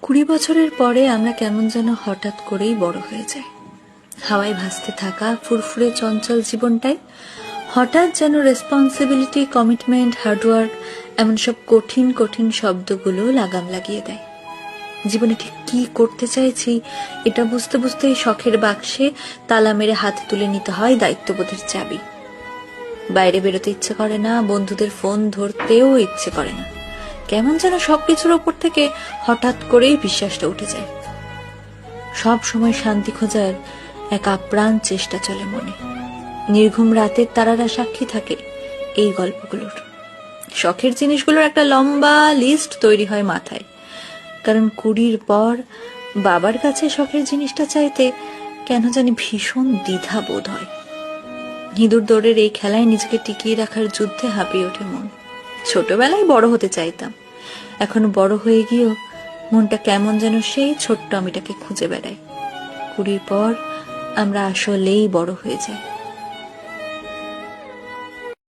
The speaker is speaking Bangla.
20 বছরের পরে আমরা কেমন যেন হঠাৎ করেই বড় হয়ে যাই। হাওয়ায় ভাসতে থাকা ফুরফুরে চঞ্চল জীবনটাই হঠাৎ যেন রেসপন্সিবিলিটি, কমিটমেন্ট, হার্ডওয়ার্ক এমন সব কঠিন কঠিন শব্দগুলো লাগাম লাগিয়ে দেয়। জীবনে ঠিক কি করতে চাইছি এটা বুঝতে বুঝতেই শখের বাক্সে তালা মেরে হাতে তুলে নিতে হয় দায়িত্ববোধের চাবি। বাইরে বেরোতে ইচ্ছে করে না, বন্ধুদের ফোন ধরতেও ইচ্ছে করে না। কেমন যেন সবকিছুর ওপর থেকে হঠাৎ করেই বিশ্বাসটা উঠে যায়। সব সময় শান্তি খোঁজার এক আপ্রাণ চেষ্টা চলে মনে। নির্ঘুম রাতের তারারা সাক্ষী থাকে এই গল্পগুলোর। শখের জিনিসগুলোর একটা লম্বা লিস্ট তৈরি হয় মাথায়। কারণ 20 পর বাবার কাছে শখের জিনিসটা চাইতে কেন জানি ভীষণ দ্বিধা বোধ হয়। ইঁদুর দৌড়ের এই খেলায় নিজেকে টিকিয়ে রাখার যুদ্ধে হাঁপিয়ে ওঠে মন। ছোটবেলায় বড় হতে চাইতাম, এখন বড় হয়ে গিয়েও মনটা কেমন যেন সেই ছোট্ট আমিটাকে খুঁজে বেড়ায়। 20 পর আমরা আসলেই বড় হয়ে যাই।